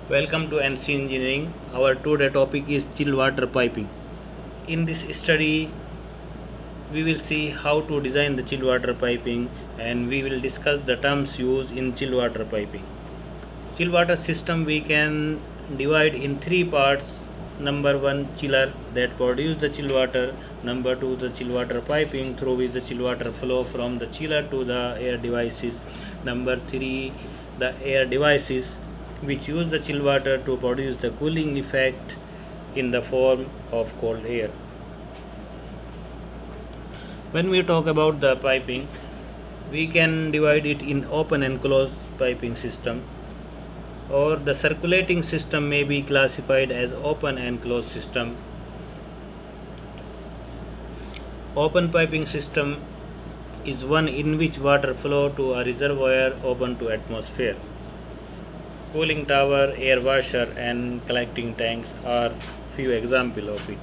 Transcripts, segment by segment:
Welcome to NC Engineering. Our today topic is chill water piping. In this study, we will see how to design the chill water piping and we will discuss the terms used in chill water piping. Chill water system we can divide in three parts. Number one, chiller that produce the chill water. Number two, the chill water piping through which the chill water flow from the chiller to the air devices. Number three, the air devices which use the chill water to produce the cooling effect in the form of cold air. When we talk about the piping, we can divide it in open and closed piping system, or the circulating system may be classified as open and closed system. Open piping system is one in which water flow to a reservoir open to atmosphere. Cooling tower, air washer and collecting tanks are few examples of it.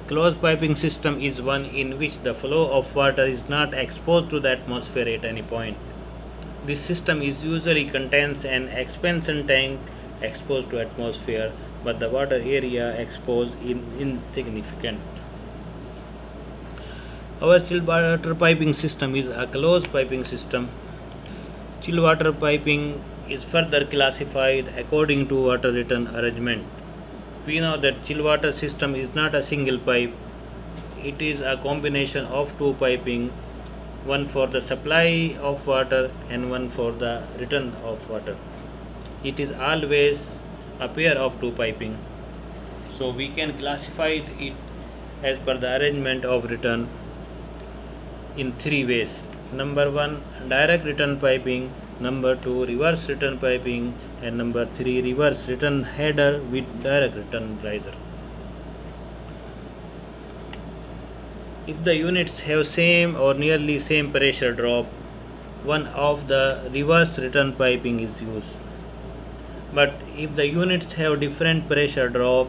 Closed piping system is one in which the flow of water is not exposed to the atmosphere at any point. This system is usually contains an expansion tank exposed to atmosphere, but the water area exposed is insignificant. Our chilled water piping system is a closed piping system. Chill water piping is further classified according to water return arrangement. We know that chill water system is not a single pipe, it is a combination of two piping, one for the supply of water and one for the return of water. It is always a pair of two piping. So we can classify it as per the arrangement of return in three ways. Number one, direct return piping. Number two, reverse return piping. And number three, reverse return header with direct return riser. If the units have same or nearly same pressure drop, one of the reverse return piping is used. But if the units have different pressure drop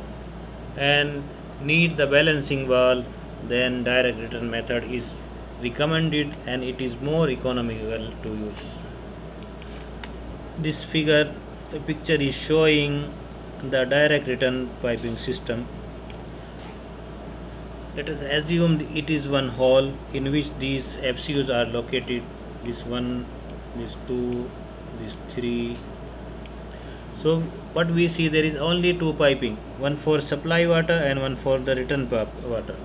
and need the balancing valve, then direct return method is recommended and it is more economical to use. This picture is showing the direct return piping system. Let us assume it is one hole in which these FCUs are located. This one, this two, this three. So what we see, there is only two piping, one for supply water and one for the return water.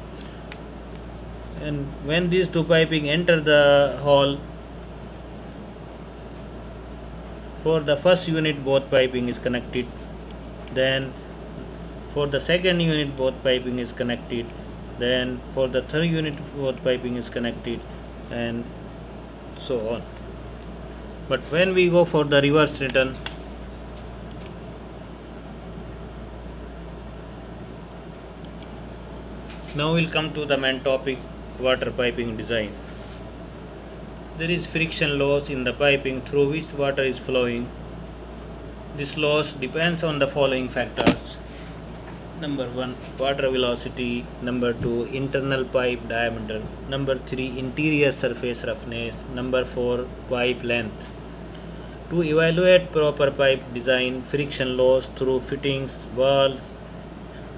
And when these two piping enter the hole, for the first unit both piping is connected, then for the second unit both piping is connected, then for the third unit both piping is connected, and so on. But when we go for the reverse return, now we'll come to the main topic, water piping design. There is friction loss in the piping through which water is flowing. This loss depends on the following factors. Number one, water velocity. Number two, internal pipe diameter. Number three, interior surface roughness. Number four, pipe length. To evaluate proper pipe design, friction loss through fittings, valves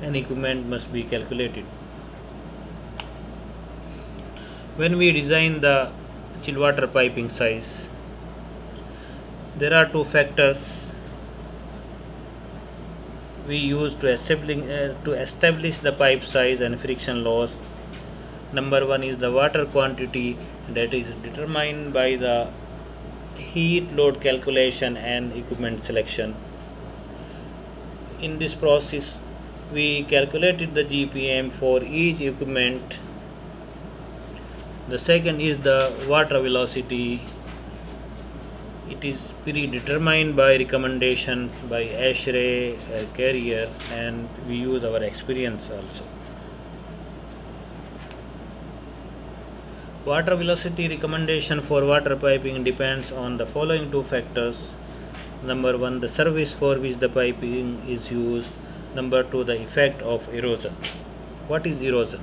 and equipment must be calculated. When we design the chill water piping size, there are two factors we use to establish the pipe size and friction loss. Number one is the water quantity, that is determined by the heat load calculation and equipment selection. In this process, we calculated the GPM for each equipment. The second is the water velocity. It is predetermined by recommendations by ASHRAE, Carrier, and we use our experience also. Water velocity recommendation for water piping depends on the following two factors. Number one, the surface for which the piping is used. Number two, the effect of erosion. What is erosion?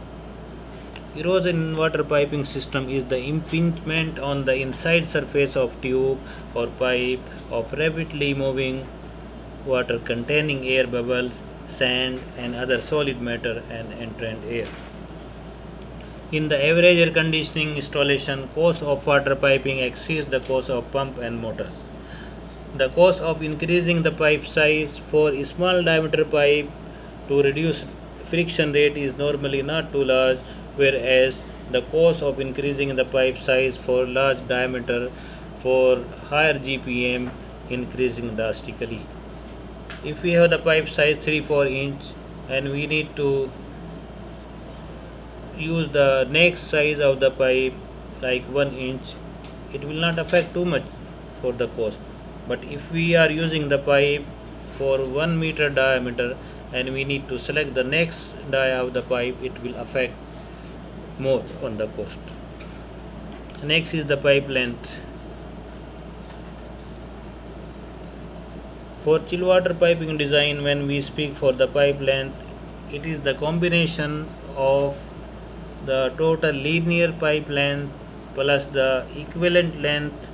Erosion in water piping system is the impingement on the inside surface of tube or pipe of rapidly moving water containing air bubbles, sand and other solid matter and entrant air. In the average air conditioning installation, cost of water piping exceeds the cost of pump and motors. The cost of increasing the pipe size for a small diameter pipe to reduce friction rate is normally not too large, whereas the cost of increasing the pipe size for large diameter for higher GPM increasing drastically. If we have the pipe size 3-4 inch and we need to use the next size of the pipe like 1 inch, it will not affect too much for the cost. But if we are using the pipe for 1 meter diameter and we need to select the next die of the pipe, it will affect more on the cost. Next is the pipe length. For chill water piping design, when we speak for the pipe length, it is the combination of the total linear pipe length plus the equivalent length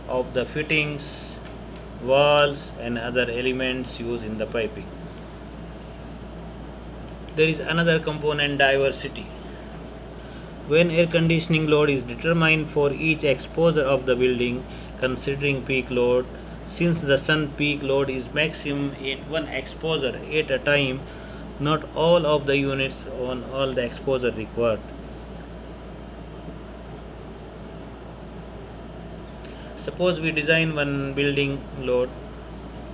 of the fittings, walls and other elements used in the piping. There is another component, diversity. When air conditioning load is determined for each exposure of the building, considering peak load, since the sun peak load is maximum at one exposure at a time, not all of the units on all the exposure required. Suppose we design one building load.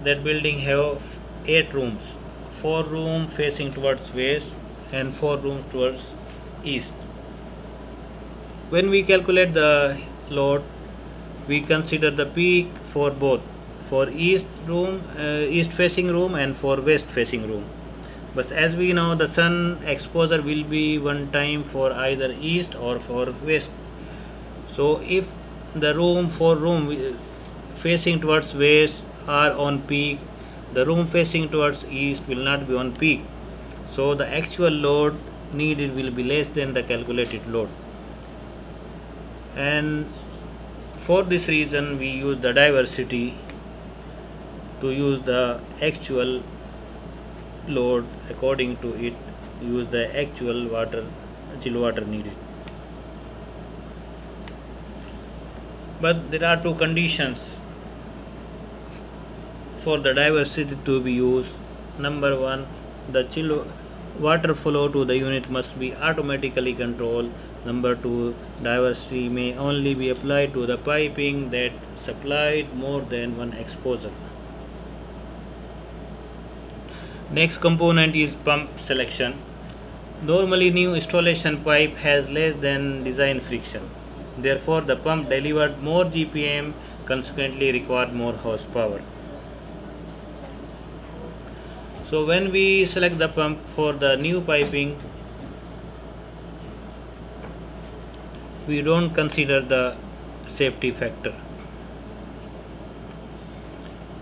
That building have 8 rooms, 4 rooms facing towards west and 4 rooms towards east. When we calculate the load, we consider the peak for both, for east facing room and for west facing room. But as we know, the sun exposure will be one time for either east or for west. So if the 4 room facing towards west are on peak, the room facing towards east will not be on peak. So the actual load needed will be less than the calculated load. And for this reason we use the diversity to use the actual load. According to it, use the actual chill water needed. But there are 2 conditions for the diversity to be used. Number 1, the chill water flow to the unit must be automatically controlled. Number 2, diversity may only be applied to the piping that supplied more than one exposure. Next component is pump selection. Normally new installation pipe has less than design friction. Therefore the pump delivered more GPM, consequently required more horsepower. So when we select the pump for the new piping, we don't consider the safety factor.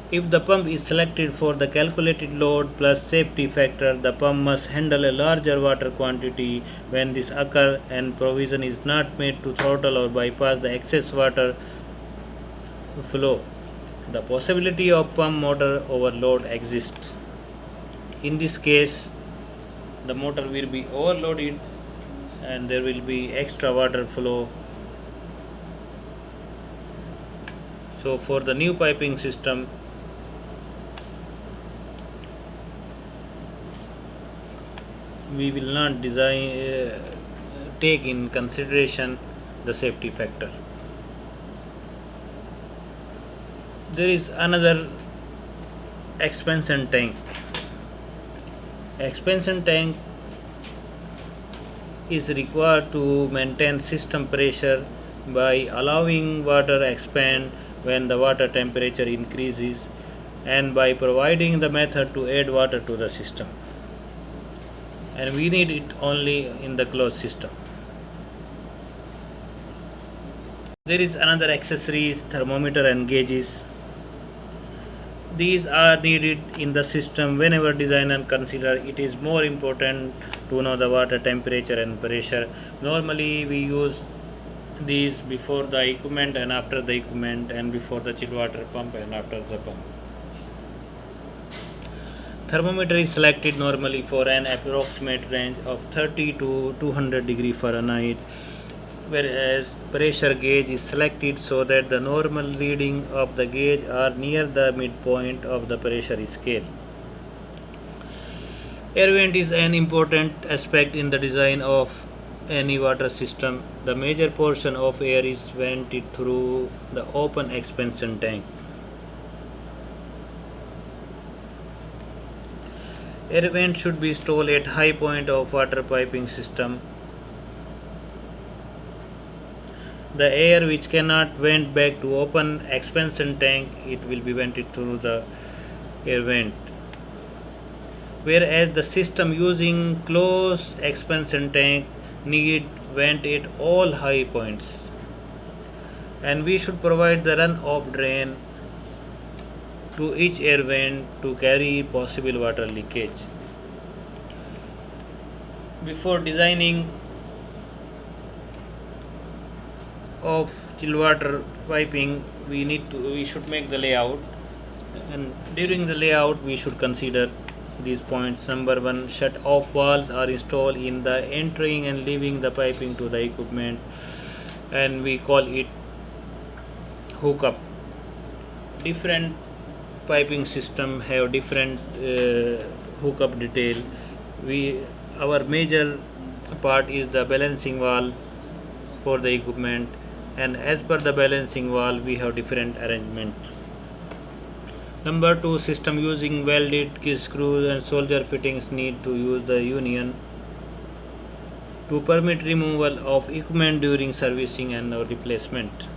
If the pump is selected for the calculated load plus safety factor, the pump must handle a larger water quantity when this occurs and provision is not made to throttle or bypass the excess water flow. The possibility of pump motor overload exists. In this case, the motor will be overloaded and there will be extra water flow. So for the new piping system, we will not take in consideration the safety factor. There is another expansion tank. Expansion tank is required to maintain system pressure by allowing water expand when the water temperature increases and by providing the method to add water to the system. And we need it only in the closed system. There is another accessories, thermometer and gauges. These are needed in the system whenever designer consider it is more important to know the water temperature and pressure. Normally we use these before the equipment and after the equipment, and before the chill water pump and after the pump. Thermometer is selected normally for an approximate range of 30 to 200 degree Fahrenheit, whereas pressure gauge is selected so that the normal reading of the gauge are near the midpoint of the pressure scale. Air vent is an important aspect in the design of any water system. The major portion of air is vented through the open expansion tank. Air vent should be installed at high point of water piping system. The air which cannot vent back to open expansion tank, it will be vented through the air vent. Whereas the system using closed expansion tank need vent at all high points, and we should provide the run-off drain to each air vent to carry possible water leakage. Before designing of chill water piping, we should make the layout, and during the layout we should consider these points. Number 1, shut off valves are installed in the entering and leaving the piping to the equipment, and we call it hookup. Different piping system have different hookup detail. Our major part is the balancing valve for the equipment, and as per the balancing valve we have different arrangement. Number 2, system using welded key screws and solder fittings need to use the union to permit removal of equipment during servicing and replacement.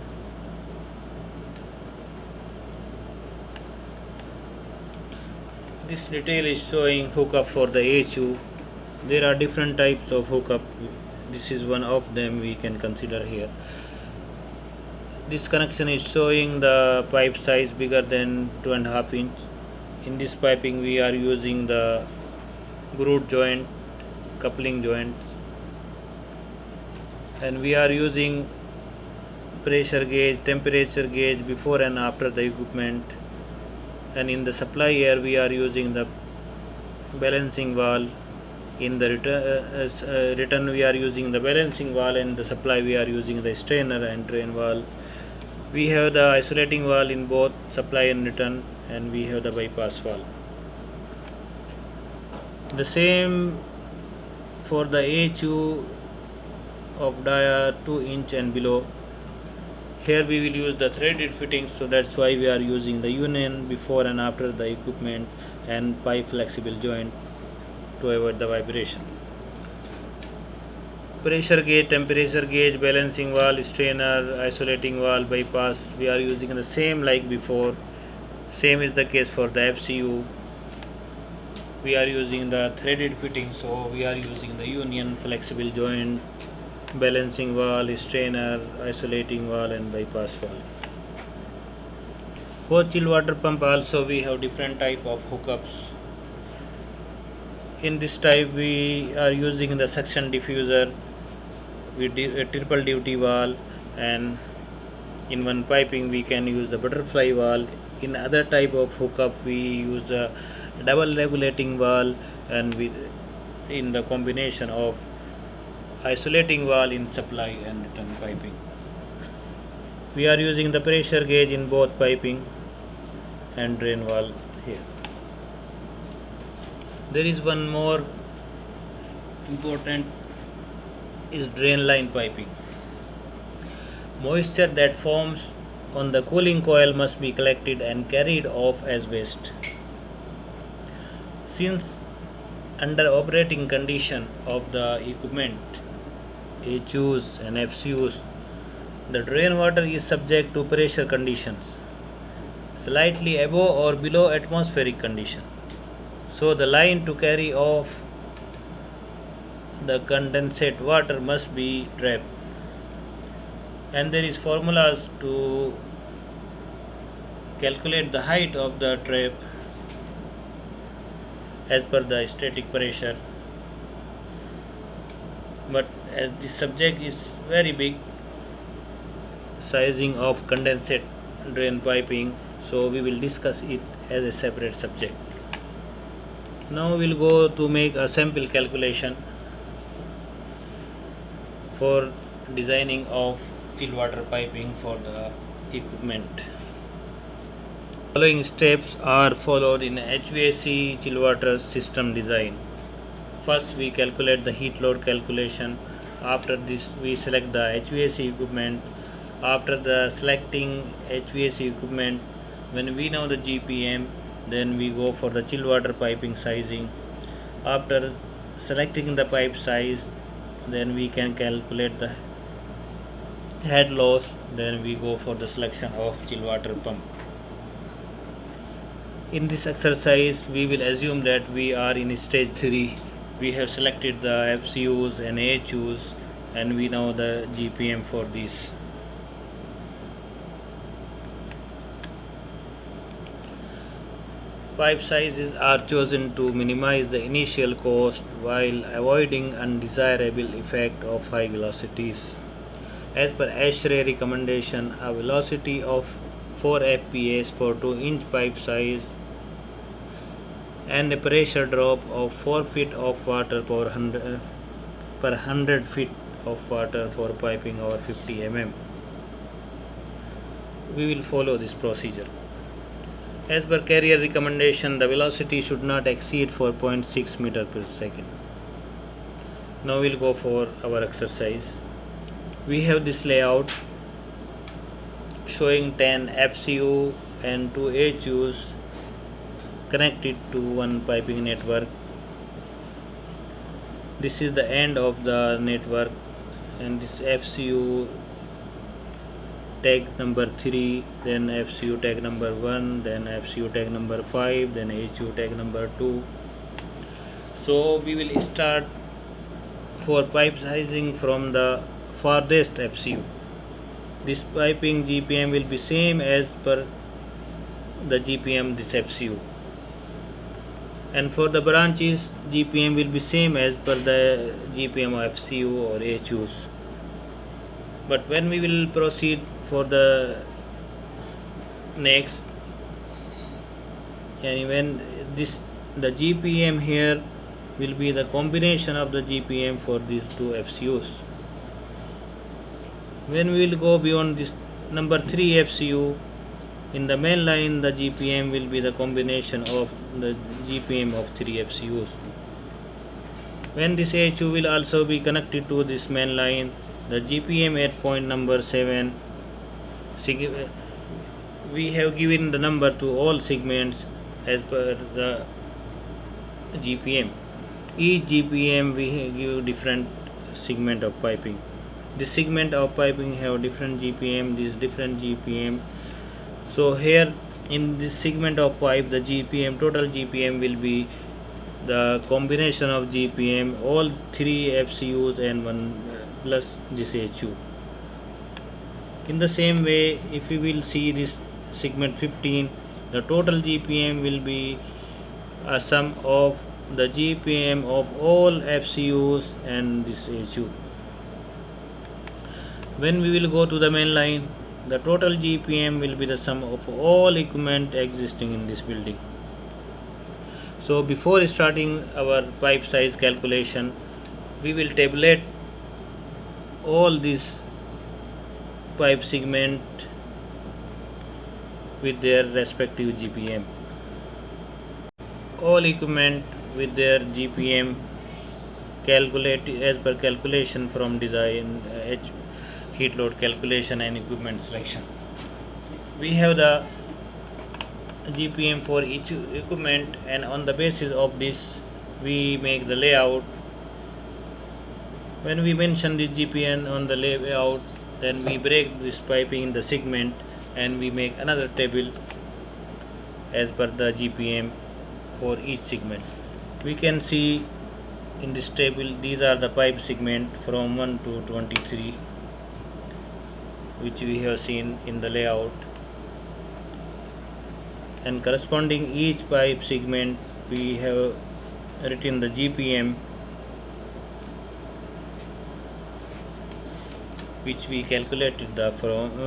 This detail is showing hookup for the AHU. There are different types of hookup. This is one of them we can consider here. This connection is showing the pipe size bigger than 2.5 inch. In this piping we are using the groove joint, coupling joint, and we are using pressure gauge, temperature gauge before and after the equipment, and in the supply air we are using the balancing valve. In the return we are using the balancing valve, and the supply we are using the strainer and drain valve. We have the isolating valve in both supply and return, and we have the bypass valve. The same for the AHU of dia 2 inch and below. Here we will use the threaded fittings, so that's why we are using the union before and after the equipment, and pipe flexible joint to avoid the vibration. Pressure gauge, temperature gauge, balancing valve, strainer, isolating valve, bypass, we are using the same like before. Same is the case for the FCU. We are using the threaded fitting, so we are using the union, flexible joint, balancing valve, strainer, isolating valve, and bypass valve. For chill water pump also we have different type of hookups. In this type we are using the suction diffuser with a triple duty valve, and in one piping we can use the butterfly valve. In other type of hookup we use the double regulating valve, and in the combination of isolating valve in supply and return piping. We are using the pressure gauge in both piping and drain valve here. There is one more important is drain line piping. Moisture that forms on the cooling coil must be collected and carried off as waste. Since under operating condition of the equipment, HUs and FCUs, the drain water is subject to pressure conditions slightly above or below atmospheric condition. So the line to carry off the condensate water must be trapped, and there is formulas to calculate the height of the trap as per the static pressure, but as the subject is very big, sizing of condensate drain piping, so we will discuss it as a separate subject. Now we will go to make a sample calculation for designing of chill water piping for the equipment. Following steps are followed in HVAC chill water system design. First we calculate the heat load calculation. After this we select the HVAC equipment. After the selecting HVAC equipment, when we know the GPM, then we go for the chill water piping sizing. After selecting the pipe size, then we can calculate the head loss, then we go for the selection of chill water pump. In this exercise we will assume that we are in stage 3. We have selected the FCUs and AHUs and we know the GPM for these. Pipe sizes are chosen to minimize the initial cost while avoiding undesirable effect of high velocities. As per ASHRAE recommendation, a velocity of 4 fps for 2-inch pipe size and a pressure drop of 4 feet of water per 100 feet of water for piping over 50 mm. We will follow this procedure. As per carrier recommendation, the velocity should not exceed 4.6 meter per second. Now we will go for our exercise. We have this layout showing 10 FCU and 2 HUs connected to one piping network. This is the end of the network, and this FCU tag number 3, then FCU tag number 1, then FCU tag number 5, then HU tag number 2. So we will start for pipe sizing from the farthest FCU. This piping GPM will be same as per the GPM this FCU, and for the branches GPM will be same as per the GPM of FCU or HUs. But when we will proceed for the next, and when the GPM here will be the combination of the GPM for these two FCUs. When we will go beyond this number 3 FCU, in the main line the GPM will be the combination of the GPM of 3 FCUs. When this HU will also be connected to this main line, the GPM at point number 7, we have given the number to all segments as per the GPM. Each GPM we give different segment of piping. This segment of piping have different GPM, this different GPM. So here in this segment of pipe, the GPM, total GPM will be the combination of GPM, all 3 FCUs and 1 plus this HU. In the same way, if we will see this segment 15, the total GPM will be a sum of the GPM of all FCUs and this HU. When we will go to the main line, the total GPM will be the sum of all equipment existing in this building. So before starting our pipe size calculation, we will tabulate all these pipe segment with their respective GPM. All equipment with their GPM calculated as per calculation from design, heat load calculation and equipment selection. We have the GPM for each equipment, and on the basis of this we make the layout. When we mention this GPM on the layout, then we break this piping in the segment and we make another table as per the GPM for each segment. We can see in this table these are the pipe segment from 1 to 23, which we have seen in the layout. and corresponding each pipe segment we have written the GPM which we calculated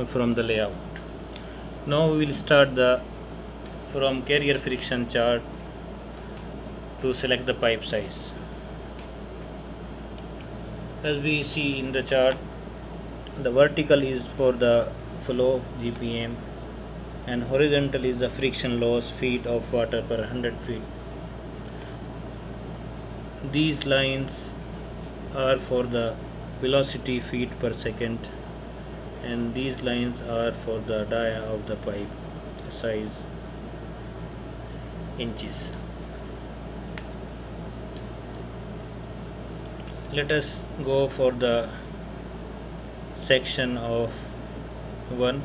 from the layout. Now we will start the from carrier friction chart to select the pipe size. As we see in the chart, the vertical is for the flow GPM and horizontal is the friction loss feet of water per 100 feet. These lines are for the velocity feet per second and these lines are for the dia of the pipe size inches. Let us go for the section of 1.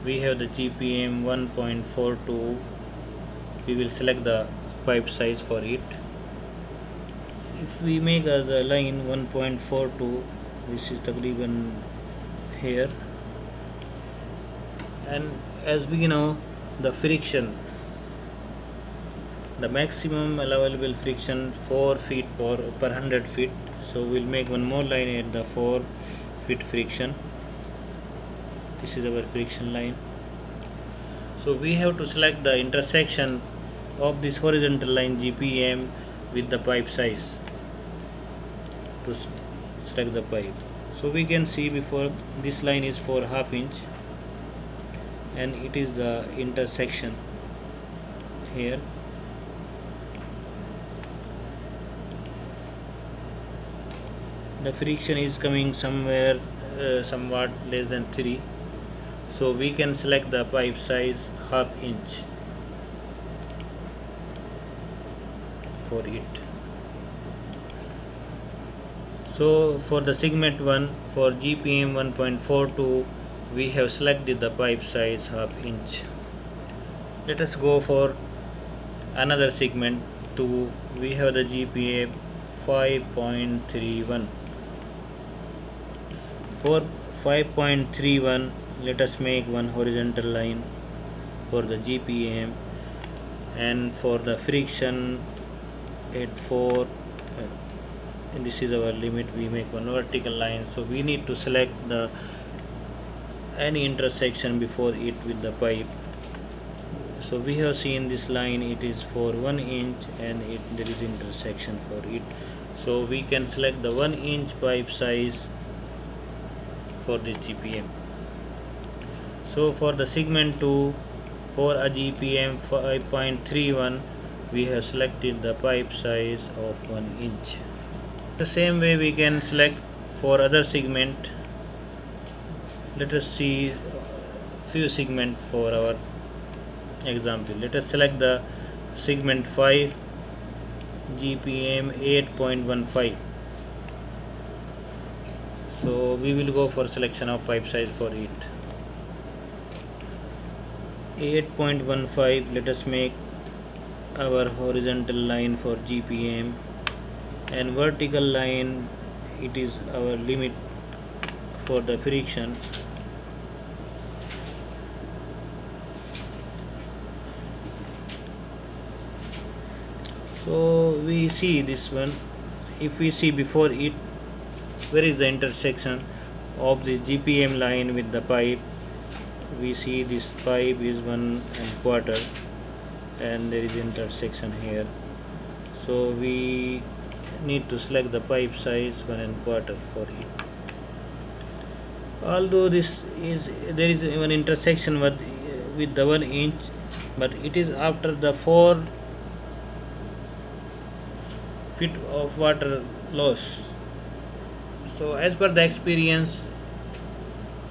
We have the GPM 1.42. We will select the pipe size for it. If we make the line 1.42, this is takriban here, and as we know the friction, the maximum allowable friction 4 feet per 100 feet, so we'll make one more line at the 4 feet friction. This is our friction line. So we have to select the intersection of this horizontal line GPM with the pipe size to select the pipe. So we can see before this line is for ½ inch and it is the intersection here. The friction is coming somewhere somewhat less than 3, so we can select the pipe size ½ inch for it. So for the segment 1 for GPM 1.42 we have selected the pipe size ½ inch. Let us go for another segment 2. We have the GPM 5.31. For 5.31 let us make one horizontal line for the GPM, and for the friction at 4 and this is our limit, we make one vertical line. So we need to select the any intersection before it with the pipe. So we have seen this line, it is for 1 inch and there is intersection for it, so we can select the 1 inch pipe size for this GPM. So for the segment 2 for a GPM 5.31 we have selected the pipe size of 1 inch. The same way we can select for other segment. Let us see few segment for our example. Let us select the segment 5 GPM 8.15. So we will go for selection of pipe size for it. 8.15. Let us make our horizontal line for GPM, and vertical line, it is our limit for the friction. So we see this one. If we see before it, where is the intersection of this GPM line with the pipe? We see this pipe is 1¼ and there is intersection here, so we need to select the pipe size 1¼ for it. Although this is there is one intersection with the 1 inch, but it is after the 4 feet of water loss. So as per the experience,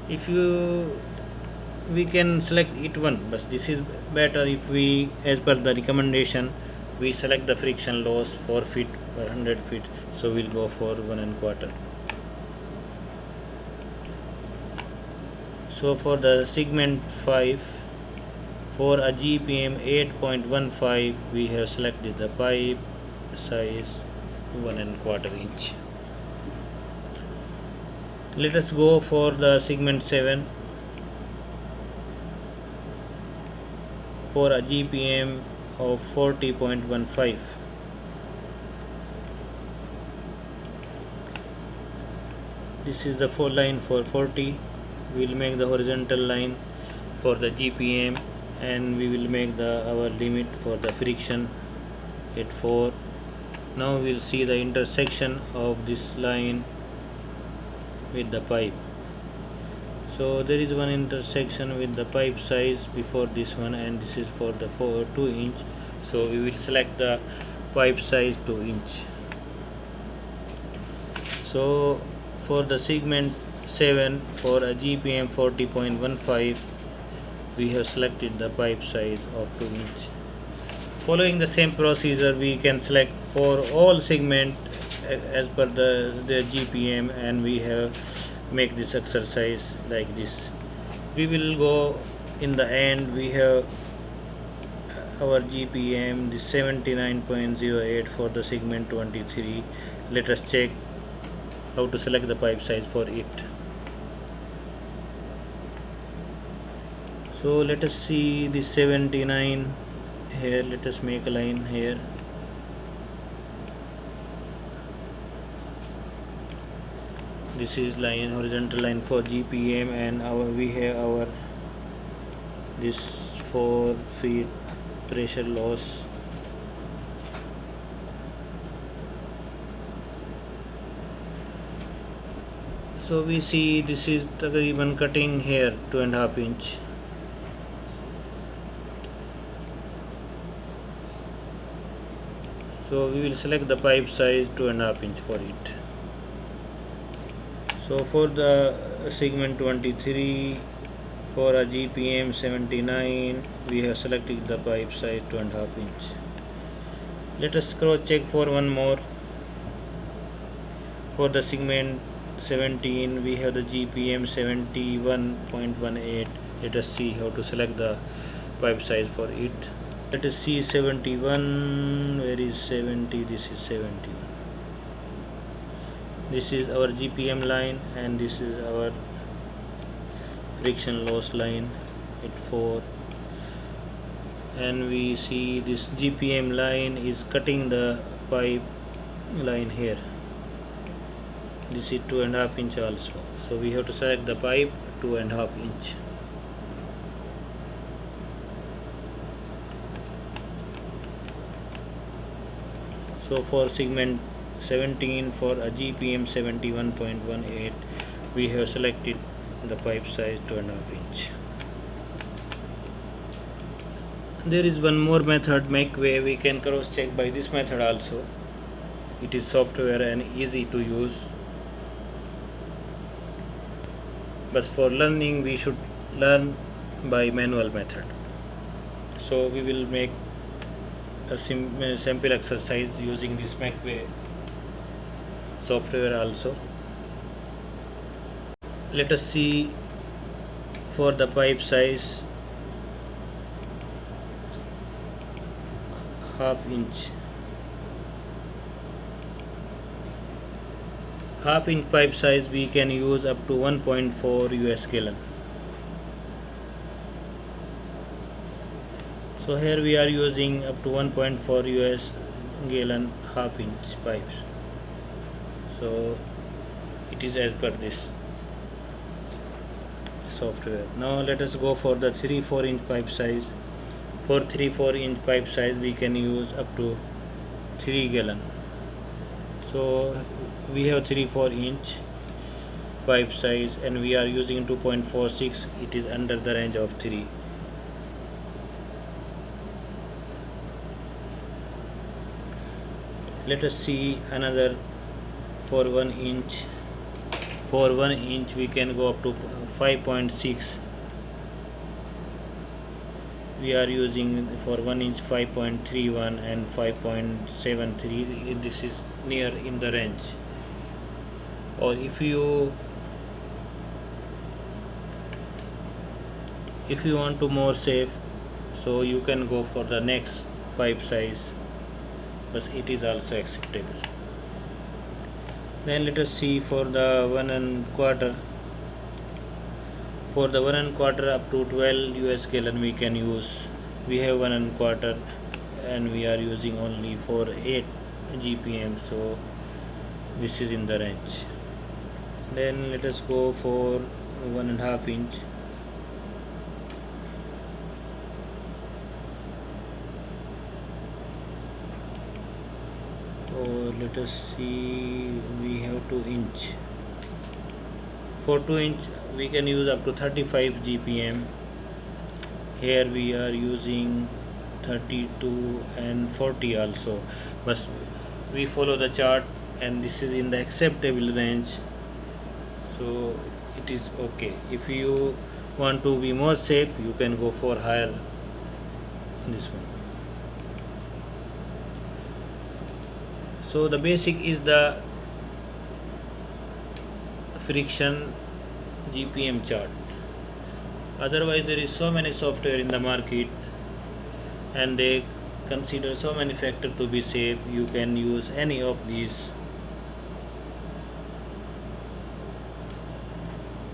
if we can select it 1, but this is better if we, as per the recommendation, we select the friction loss 4 feet per 100 feet, so we'll go for 1¼ So for the segment 5 for a GPM 8.15 we have selected the pipe size 1¼ inch. Let us go for the segment 7. for a GPM of 40.15. This is the full line for 40. We will make the horizontal line for the GPM, and we will make our limit for the friction at 4. Now we will see the intersection of this line with the pipe. So there is one intersection with the pipe size before this one, and this is for the 2 inch. So we will select the pipe size 2 inch. So for the segment 7 for a GPM 40.15, we have selected the pipe size of 2 inch. Following the same procedure, we can select for all segment as per the GPM, and we have make this exercise like this. We will go in the end. We have our GPM, the 79.08 for the segment 23. Let us check how to select the pipe size for it. So let us see the 79 here. Let us make a line here. This is line, horizontal line for GPM, and we have our this 4 feet pressure loss. So we see this is even cutting here 2.5 inch. So we will select the pipe size 2.5 inch for it. So for the segment 23 for a GPM 79, we have selected the pipe size 2.5 inch. Let us cross check for one more. For the segment 17, we have the GPM 71.18. Let us see how to select the pipe size for it. Let us see 71. Where is 70? This is 71. This is our GPM line, and this is our friction loss line at 4. And we see this GPM line is cutting the pipe line here. This is 2.5 inch also. So we have to select the pipe 2.5 inch. So for segment 17 for a GPM 71.18, we have selected the pipe size 2.5 inch. There is one more method, make way. We can cross check by this method also. It is software and easy to use. But for learning, we should learn by manual method. So we will make a simple exercise using this MakeWay software also. Let us see for the pipe size half inch. Half inch pipe size we can use up to 1.4 US gallon. So here we are using up to 1.4 US gallon half inch pipes. So it is as per this software. Now let us go for the 3-4 inch pipe size. For 3-4 inch pipe size we can use up to 3 gallon. So we have 3-4 inch pipe size and we are using 2.46. It is under the range of 3. Let us see another for 1 inch. For 1 inch we can go up to 5.6. We are using for 1 inch 5.31 and 5.73. This is near in the range. Or if you want to more safe, so you can go for the next pipe size, but it is also acceptable. Then let us see for the 1.25. For the 1.25 up to 12 US gallon we can use we have 1 1/4 and we are using only for 8 GPM, so this is in the range. Then let us go for 1.5 inch. Or let us see, we have 2 inch. For 2 inch we can use up to 35 GPM. Here we are using 32 and 40 also, but we follow the chart and this is in the acceptable range, so it is okay. If you want to be more safe, you can go for higher in this one. So the basic is the friction GPM chart. Otherwise there is so many software in the market and they consider so many factors to be safe. You can use any of these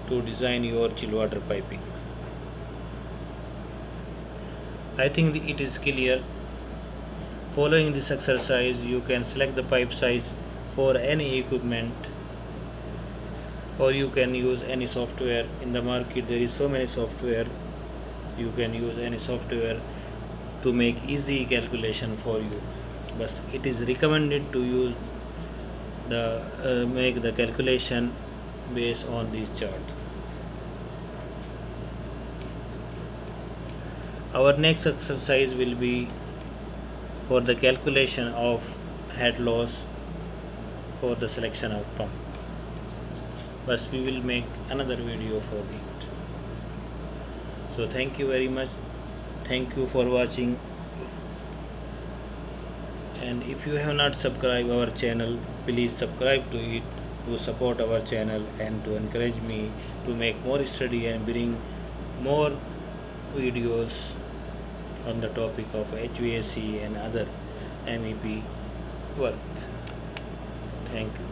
to design your chill water piping. I think it is clear. Following this exercise, you can select the pipe size for any equipment, or you can use any software in the market. There is so many software. You can use any software to make easy calculation for you, but it is recommended to use the make the calculation based on these charts. Our next exercise will be for the calculation of head loss for the selection of pump, but we will make another video for it. So thank you very much. Thank you for watching, and if you have not subscribed our channel, please subscribe to it to support our channel and to encourage me to make more study and bring more videos on the topic of HVAC and other MEP work. Thank you.